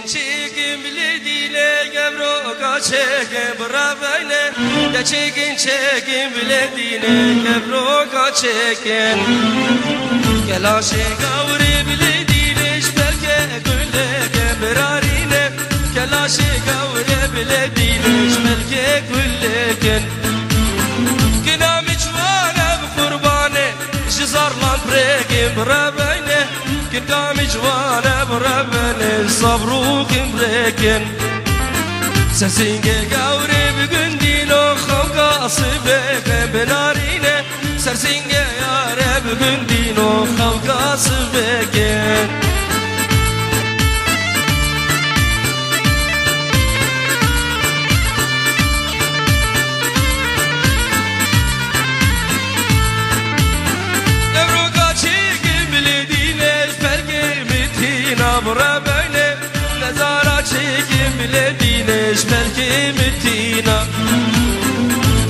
Çekin bilediğine gevroka çekin bravayne de çekin bilediğine gevroka çekin Kelaşe gavri bilediğine şberke gülle gebrarine Kelaşe gavri bilediğine şberke gülleken Günam içvane kurbane jizarlan pregim bravayne Günam içvane bravayne sabru kimreken Sersinge gavri bugün dino kavgası beke benarine Sersinge yare bugün dino kavgası beke Evroka çekim bilediğine şperke mitina bura böyle Nezara çekim bilediğine şperke mitina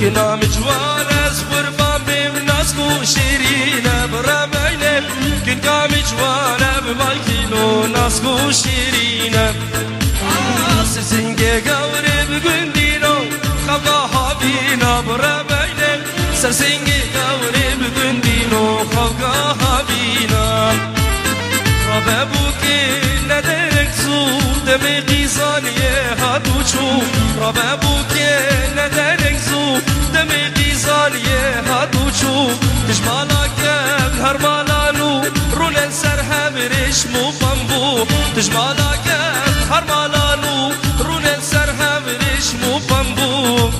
Günam içvanes kurban bim nasku şirine bura böyle Günam içvane bimalkino nasku şirine Sersinge gavri bugün dino kavga habina bura böyle Sersinge gavri bugün dino kavga habina Rabe buki ne derek su demi gizaniye haduçu Rabe buki ne derek su demi gizaniye haduçu Tijmala kem her malanu runen serhem riş mu bambu Tijmala kem her malanu runen serhem riş mu bambu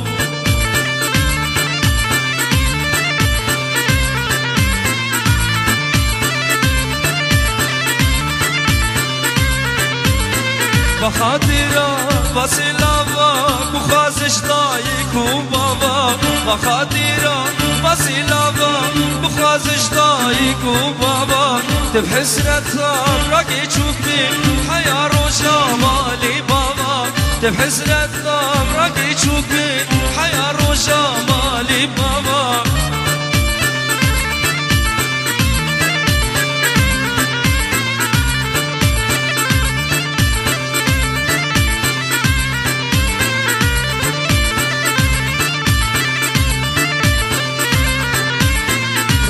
بخاطرا وسیلava بخوازش دایکو بابا بخاطرا وسیلava بخوازش دایکو بابا تب حسرت راقي چوك بي حيا روشا مالي بابا تب حسرت راقي چوك بي حيا روشا مالي بابا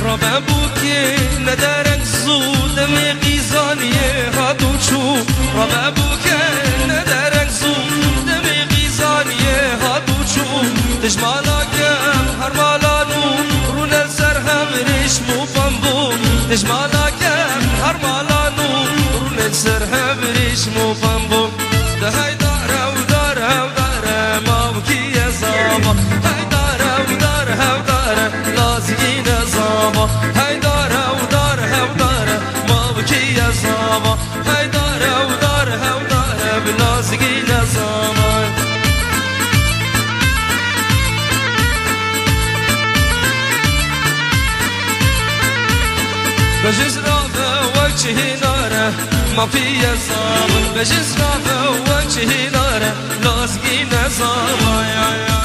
رابع بوكي ندارك زود ميقي زانية هادوشو رابع بوكي ندارك زود ميقي زانية هادوشو تجمالك هرمالانو رونا السرهم ريش مو بامبو تجمالك هرمالانو رونا السرهم ريش مو بامبو ده هاي دارة ودارة ودارة ما بكي يا زاما هاي دارة ودارة ودارة لازقي نظامة هاي دارة ودارة ودارة ما بكي يا زاما هاي دارة ودارة ودارة بلازقي نظامة بجز رافع وجهي ناره ما في زاما بجز رافع وجهي ناره لازقي نظامة يا يا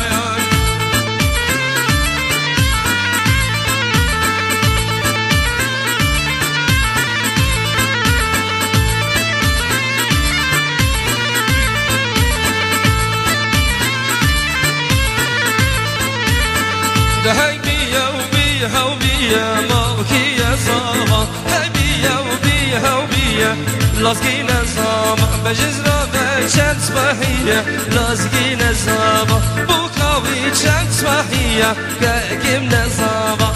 يا هاي بيا وبيها وبيا ما بكي يا زاما هاي بيا وبيها وبيا لازقينا زاما بجزرة بشمس بحية لازقينا زاما بوكاوي شمس بحية كاكمنا زاما